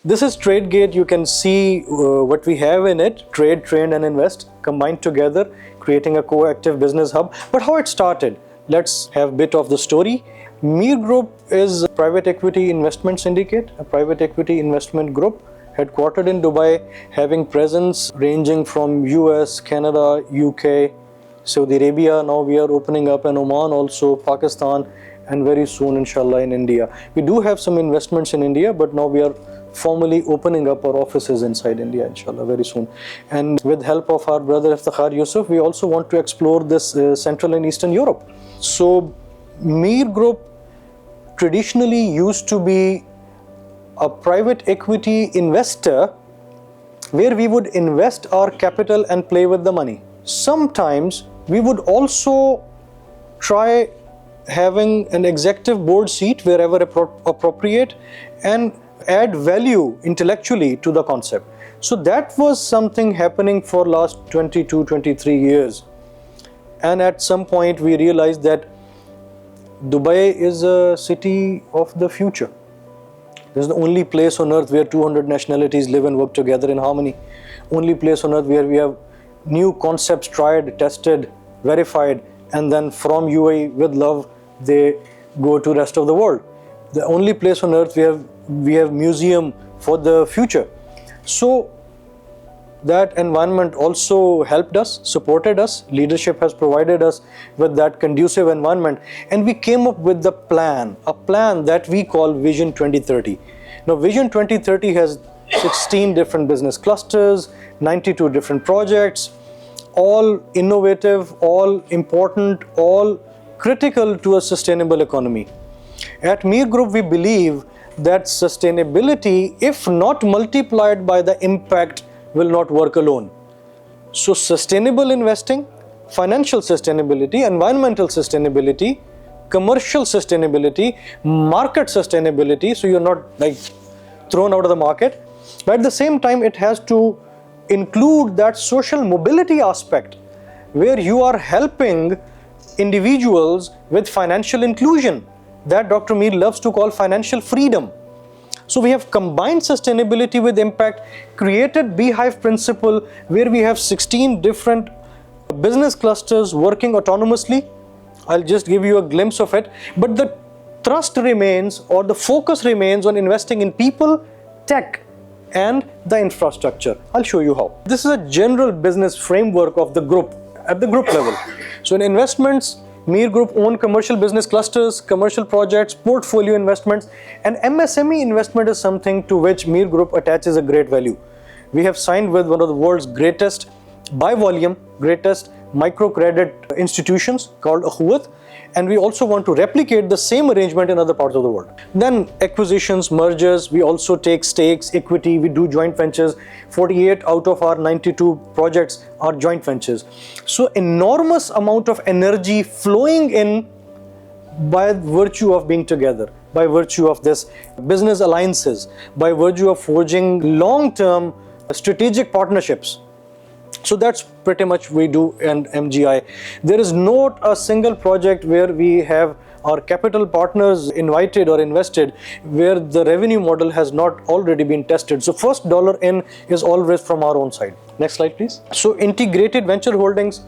This is TradeGate. You can see what we have in it: trade, train and invest combined together, creating a co-active business hub. But how it started? Let's have a bit of the story. Mir Group is a private equity investment syndicate, a private equity investment group headquartered in Dubai, having presence ranging from US, Canada, UK, Saudi Arabia. Now we are opening up in Oman also, Pakistan, and very soon inshallah in India. We do have some investments in India, but now we are formally opening up our offices inside India inshallah very soon. And with help of our brother Iftikhar Yusuf, we also want to explore this Central and Eastern Europe. So Mir Group traditionally used to be a private equity investor where we would invest our capital and play with the money. Sometimes we would also try having an executive board seat wherever appropriate and add value intellectually to the concept. So that was something happening for last 22, 23 years. And at some point we realized that Dubai is a city of the future. This is the only place on earth where 200 nationalities live and work together in harmony. Only place on earth where we have new concepts tried, tested, verified, and then from UAE with love, they go to rest of the world. The only place on earth where we have museum for the future. So that environment also helped us, supported us. Leadership has provided us with that conducive environment. And we came up with the plan, a plan that we call Vision 2030. Now, Vision 2030 has 16 different business clusters, 92 different projects, all innovative, all important, all critical to a sustainable economy. At Mir Group, we believe that sustainability, if not multiplied by the impact, will not work alone. So sustainable investing, financial sustainability, environmental sustainability, commercial sustainability, market sustainability, so you're not like thrown out of the market. But at the same time, it has to include that social mobility aspect where you are helping individuals with financial inclusion that Dr. Mir loves to call financial freedom. So we have combined sustainability with impact, created Beehive principle where we have 16 different business clusters working autonomously. I'll just give you a glimpse of it, but the thrust remains, or the focus remains, on investing in people, tech, and the infrastructure. I'll show you how. This is a general business framework of the group at the group level. So in investments, Mir Group own commercial business clusters, commercial projects, portfolio investments, and MSME investment is something to which Mir Group attaches a great value. We have signed with one of the world's greatest, by volume, greatest microcredit institutions called Akhuwat, and we also want to replicate the same arrangement in other parts of the world. Then acquisitions, mergers, we also take stakes, equity, we do joint ventures. 48 out of our 92 projects are joint ventures. So enormous amount of energy flowing in by virtue of being together, by virtue of this business alliances, by virtue of forging long-term strategic partnerships. So that's pretty much we do in MGI. There is not a single project where we have our capital partners invited or invested where the revenue model has not already been tested. So first dollar in is always from our own side. Next slide, please. So integrated venture holdings.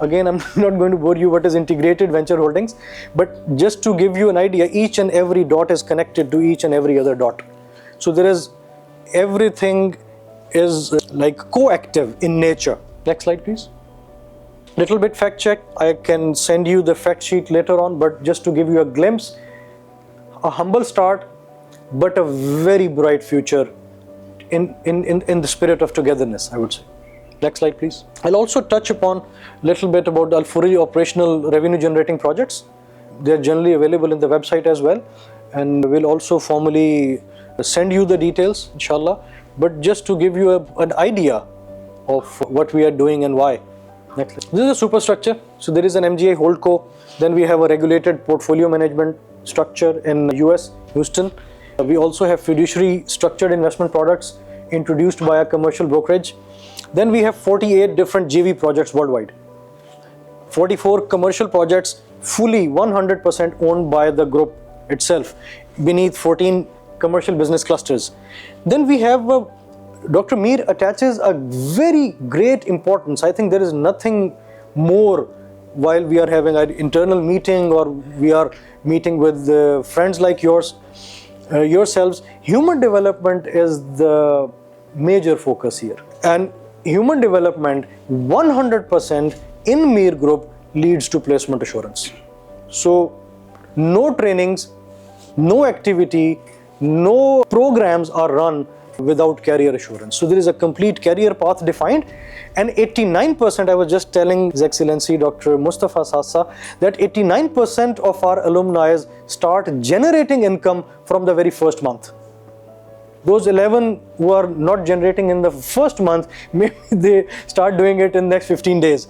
Again, I'm not going to bore you what is integrated venture holdings, but just to give you an idea, each and every dot is connected to each and every other dot. So there is everything is like co-active in nature. Next slide, please. Little bit fact check. I can send you the fact sheet later on, but just to give you a glimpse, a humble start, but a very bright future in the spirit of togetherness, I would say. Next slide, please. I'll also touch upon a little bit about the fully operational revenue generating projects. They're generally available in the website as well, and we'll also formally send you the details, inshallah. But just to give you an idea of what we are doing and why. Next slide. This is a superstructure. So there is an MGA holdco. Then we have a regulated portfolio management structure in US, Houston. We also have fiduciary structured investment products introduced by a commercial brokerage. Then we have 48 different JV projects worldwide. 44 commercial projects fully 100% owned by the group itself, beneath 14 commercial business clusters. Then we have Dr. Mir attaches a very great importance. I think there is nothing more while we are having an internal meeting or we are meeting with friends like yourselves. Human development is the major focus here. And human development 100% in Mir Group leads to placement assurance. So no trainings, no activity, no programs are run without career assurance. So there is a complete career path defined, and 89%, I was just telling His Excellency Dr. Mustafa Sassa that 89% of our alumni start generating income from the very first month. Those 11 who are not generating in the first month, maybe they start doing it in the next 15 days.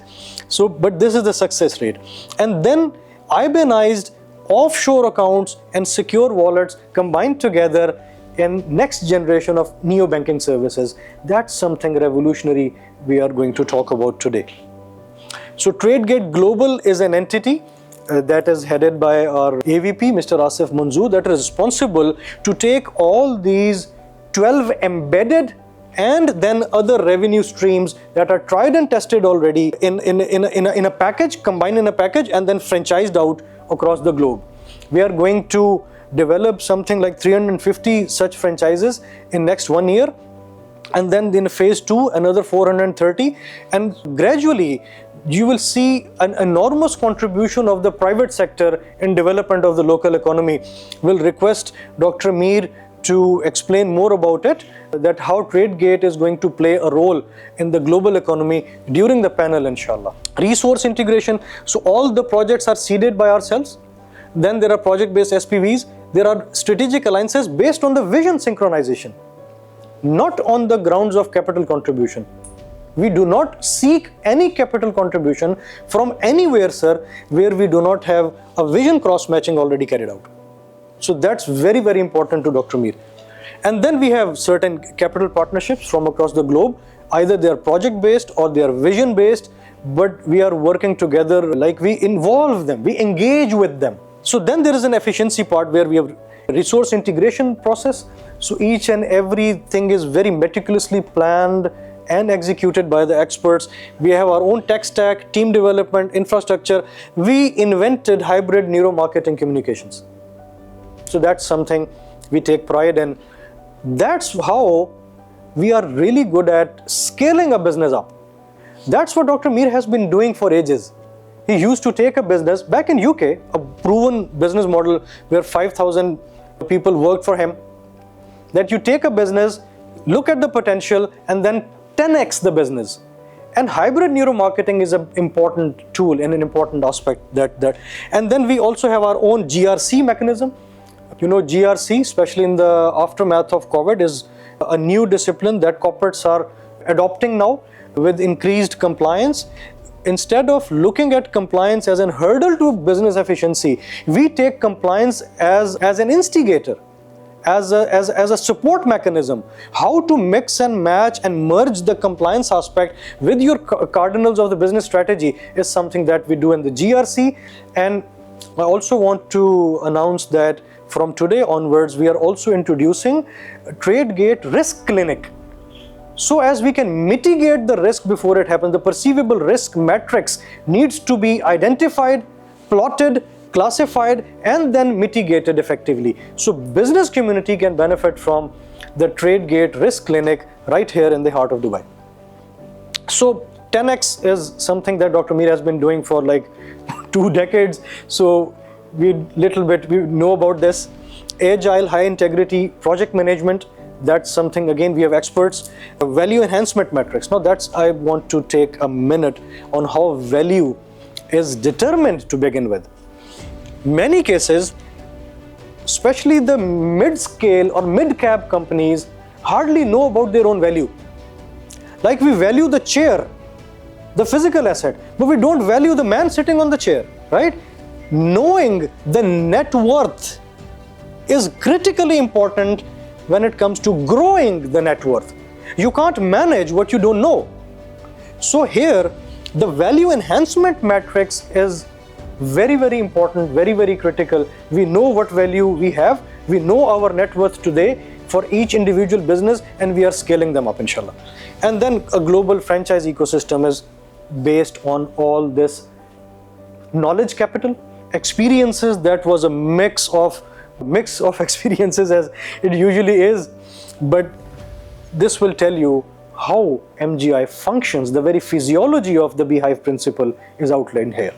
So, but this is the success rate. And then IBANized offshore accounts and secure wallets combined together in next generation of neo-banking services. That's something revolutionary we are going to talk about today. So TradeGate Global is an entity that is headed by our AVP, Mr. Asif Manzoor, that is responsible to take all these 12 embedded and then other revenue streams that are tried and tested already in a package, combined in a package, and then franchised out across the globe. We are going to develop something like 350 such franchises in next 1 year, and then in phase 2 another 430, and gradually you will see an enormous contribution of the private sector in development of the local economy. We'll request Dr. Mir to explain more about it, that how TradeGate is going to play a role in the global economy during the panel, inshallah. Resource integration, so all the projects are seeded by ourselves. Then there are project-based SPVs. There are strategic alliances based on the vision synchronization, not on the grounds of capital contribution. We do not seek any capital contribution from anywhere, sir, where we do not have a vision cross-matching already carried out. So that's very, very important to Dr. Mir. And then we have certain capital partnerships from across the globe. Either they are project-based or they are vision-based, but we are working together, like we involve them, we engage with them. So then there is an efficiency part where we have resource integration process. So each and everything is very meticulously planned and executed by the experts. We have our own tech stack, team development, infrastructure. We invented hybrid neuromarketing communications. So that's something we take pride in. That's how we are really good at scaling a business up. That's what Dr. Mir has been doing for ages. He used to take a business back in UK, a proven business model where 5,000 people worked for him. That you take a business, look at the potential, and then 10x the business. And hybrid neuromarketing is an important tool and an important aspect and then we also have our own GRC mechanism. You know, GRC, especially in the aftermath of COVID, is a new discipline that corporates are adopting now with increased compliance. Instead of looking at compliance as a hurdle to business efficiency, we take compliance as an instigator, as a support mechanism. How to mix and match and merge the compliance aspect with your cardinals of the business strategy is something that we do in the GRC. And I also want to announce that from today onwards, we are also introducing TradeGate Risk Clinic. So as we can mitigate the risk before it happens, the perceivable risk matrix needs to be identified, plotted, classified, and then mitigated effectively. So business community can benefit from the TradeGate Risk Clinic right here in the heart of Dubai. So 10x is something that Dr. Mir has been doing for like 2 decades. So we know about this. Agile, high integrity project management. That's something, again, we have experts. Value enhancement metrics. Now I want to take a minute on how value is determined to begin with. Many cases, especially the mid-scale or mid-cap companies, hardly know about their own value. Like we value the chair, the physical asset, but we don't value the man sitting on the chair, right? Knowing the net worth is critically important when it comes to growing the net worth. You can't manage what you don't know. So here, the value enhancement matrix is very, very important, very, very critical. We know what value we have, We know our net worth today for each individual business, and we are scaling them up, inshallah. And then a global franchise ecosystem is based on all this knowledge capital, experiences that was a mix of experiences, as it usually is, but this will tell you how MGI functions. The very physiology of the beehive principle is outlined here.